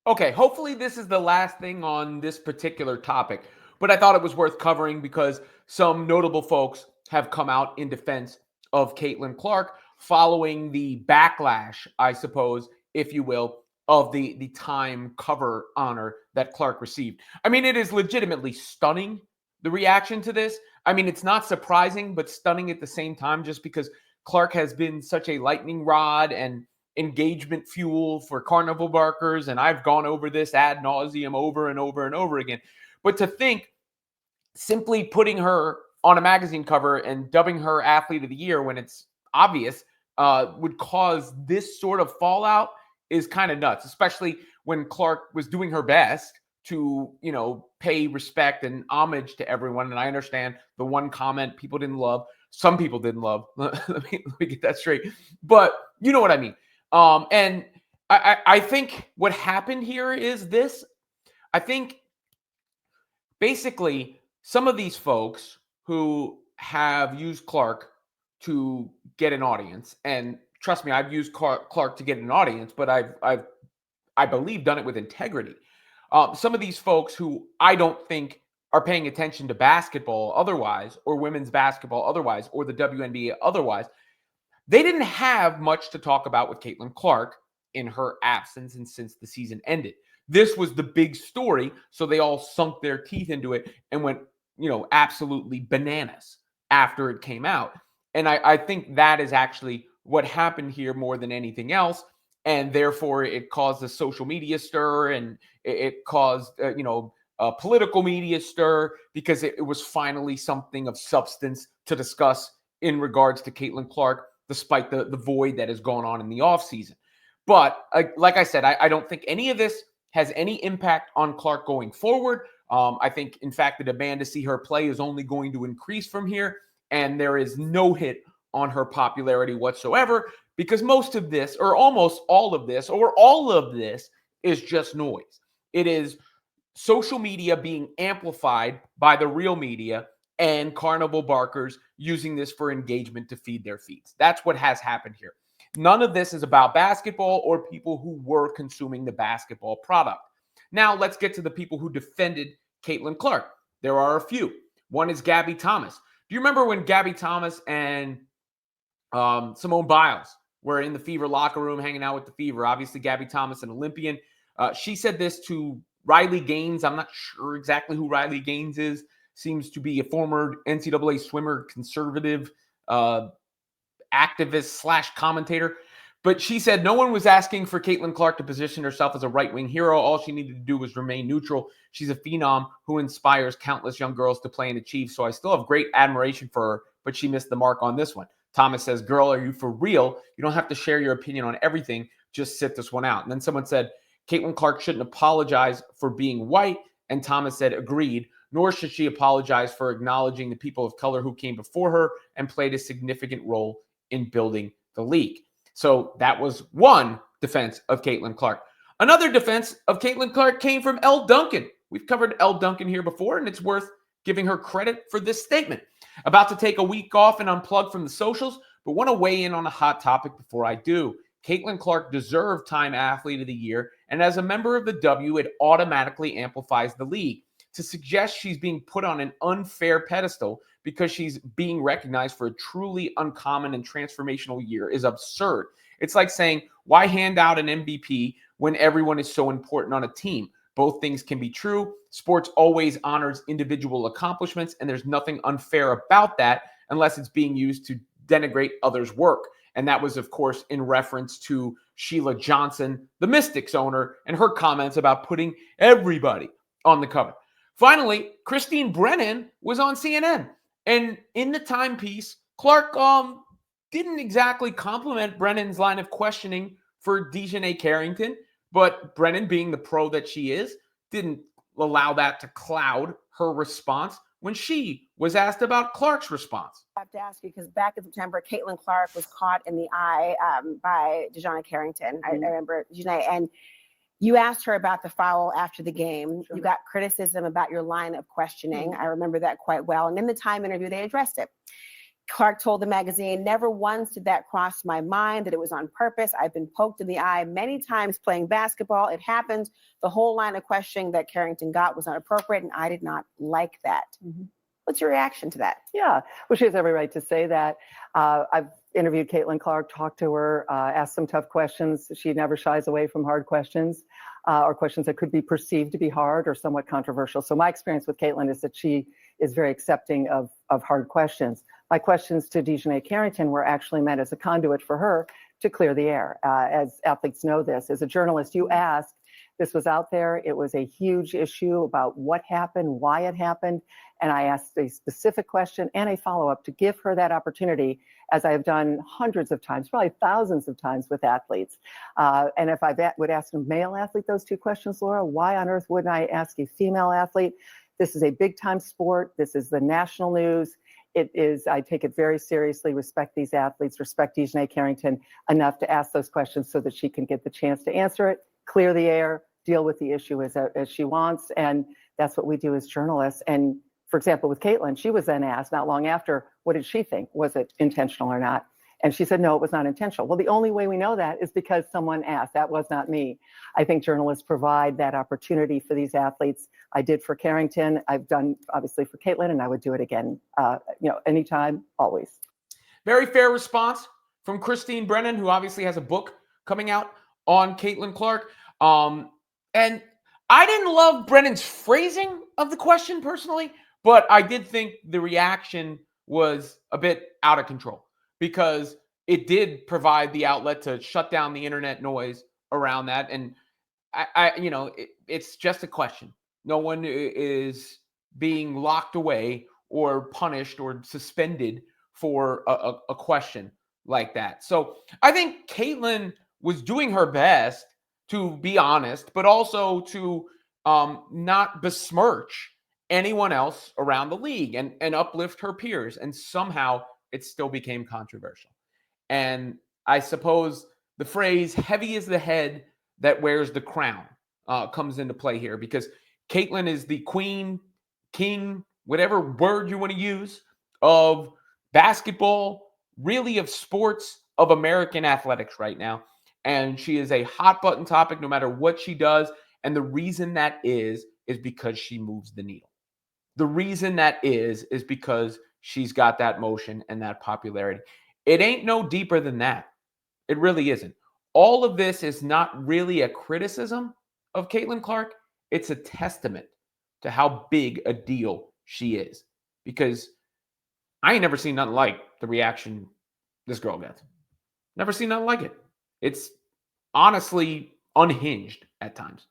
Okay, hopefully this is the last thing on this particular topic, but I thought it was worth covering because some notable folks have come out in defense of Caitlin Clark following the backlash, I suppose, if you will, of the Time cover honor that Clark received. I mean, it is legitimately stunning, the reaction to this. I mean, it's not surprising, but stunning at the same time, just because Clark has been such a lightning rod and engagement fuel for carnival barkers, and I've gone over this ad nauseum over and over and over again. But to think simply putting her on a magazine cover and dubbing her athlete of the year when it's obvious would cause this sort of fallout is kind of nuts, especially when Clark was doing her best to, pay respect and homage to everyone. And I understand the one comment people didn't love, some people didn't love. Let me get that straight. But you know what I mean. And I think what happened here is this. I think basically some of these folks who have used Clark to get an audience, and trust me, I've used Clark to get an audience, but I believe done it with integrity. Some of these folks who I don't think are paying attention to basketball otherwise, or women's basketball otherwise, or the WNBA otherwise, they didn't have much to talk about with Caitlin Clark in her absence and since the season ended. This was the big story, so they all sunk their teeth into it and went, absolutely bananas after it came out. And I think that is actually what happened here more than anything else. And therefore, it caused a social media stir, and it caused, a political media stir, because it was finally something of substance to discuss in regards to Caitlin Clark, despite the void that has gone on in the offseason. But like I said, I don't think any of this has any impact on Clark going forward. I think, in fact, the demand to see her play is only going to increase from here. And there is no hit on her popularity whatsoever, because most of this, or almost all of this, or all of this is just noise. It is social media being amplified by the real media and carnival barkers using this for engagement to feed their feeds. That's what has happened here. None of this is about basketball or people who were consuming the basketball product. Now, let's get to the people who defended Caitlin Clark. There are a few. One is Gabby Thomas. Do you remember when Gabby Thomas and Simone Biles were in the Fever locker room hanging out with the Fever? Obviously, Gabby Thomas, an Olympian. She said this to Riley Gaines. I'm not sure exactly who Riley Gaines is. Seems to be a former NCAA swimmer, conservative activist / commentator. But she said no one was asking for Caitlin Clark to position herself as a right-wing hero. All she needed to do was remain neutral. She's a phenom who inspires countless young girls to play and achieve. So I still have great admiration for her, but she missed the mark on this one. Thomas says, girl, are you for real? You don't have to share your opinion on everything. Just sit this one out. And then someone said, Caitlin Clark shouldn't apologize for being white. And Thomas said, agreed. Nor should she apologize for acknowledging the people of color who came before her and played a significant role in building the league. So that was one defense of Caitlin Clark. Another defense of Caitlin Clark came from Elle Duncan. We've covered Elle Duncan here before, and it's worth giving her credit for this statement. About to take a week off and unplug from the socials, but want to weigh in on a hot topic before I do. Caitlin Clark deserved Time Athlete of the Year, and as a member of the W, it automatically amplifies the league. To suggest she's being put on an unfair pedestal because she's being recognized for a truly uncommon and transformational year is absurd. It's like saying, why hand out an MVP when everyone is so important on a team? Both things can be true. Sports always honors individual accomplishments, and there's nothing unfair about that unless it's being used to denigrate others' work. And that was, of course, in reference to Sheila Johnson, the Mystics owner, and her comments about putting everybody on the cover. Finally, Christine Brennan was on CNN. And in the timepiece, Clark didn't exactly compliment Brennan's line of questioning for Dejanay Carrington, but Brennan, being the pro that she is, didn't allow that to cloud her response when she was asked about Clark's response. I have to ask you, because back in September, Caitlin Clark was caught in the eye by Dejanay Carrington. I remember Dejanay, and you asked her about the foul after the game. Sure. You got criticism about your line of questioning. I remember that quite well. And in the Time interview, they addressed it. Clark told the magazine, "Never once did that cross my mind that it was on purpose. I've been poked in the eye many times playing basketball. It happened. The whole line of questioning that Carrington got was not appropriate, and I did not like that." Mhm. What's your reaction to that? Yeah, well, she has every right to say that. I've interviewed Caitlin Clark, talked to her, asked some tough questions. She never shies away from hard questions or questions that could be perceived to be hard or somewhat controversial. So my experience with Caitlin is that she is very accepting of hard questions. My questions to Dejanay Carrington were actually meant as a conduit for her to clear the air. As athletes know this, as a journalist, you asked, this was out there. It was a huge issue about what happened, why it happened. And I asked a specific question and a follow-up to give her that opportunity, as I have done hundreds of times, probably thousands of times with athletes. And if I would ask a male athlete those two questions, Laura, why on earth wouldn't I ask a female athlete? This is a big-time sport. This is the national news. It is, I take it very seriously, respect these athletes, respect Dejanay Carrington enough to ask those questions so that she can get the chance to answer it, clear the air, deal with the issue as she wants. And that's what we do as journalists. And for example, with Caitlin, she was then asked not long after, what did she think? Was it intentional or not? And she said, no, it was not intentional. Well, the only way we know that is because someone asked. That was not me. I think journalists provide that opportunity for these athletes. I did for Carrington. I've done obviously for Caitlin, and I would do it again, anytime, always. Very fair response from Christine Brennan, who obviously has a book coming out on Caitlin Clark. And I didn't love Brennan's phrasing of the question personally, but I did think the reaction was a bit out of control because it did provide the outlet to shut down the internet noise around that. And it's just a question. No one is being locked away or punished or suspended for a question like that. So I think Caitlin was doing her best to be honest, but also to not besmirch anyone else around the league and uplift her peers. And somehow it still became controversial. And I suppose the phrase "heavy is the head that wears the crown" comes into play here because Caitlin is the queen, king, whatever word you want to use, of basketball, really of sports, of American athletics right now. And she is a hot button topic no matter what she does. And the reason that is because she moves the needle. The reason that is because she's got that motion and that popularity. It ain't no deeper than that. It really isn't. All of this is not really a criticism of Caitlin Clark. It's a testament to how big a deal she is. Because I ain't never seen nothing like the reaction this girl gets. Never seen nothing like it. It's honestly unhinged at times.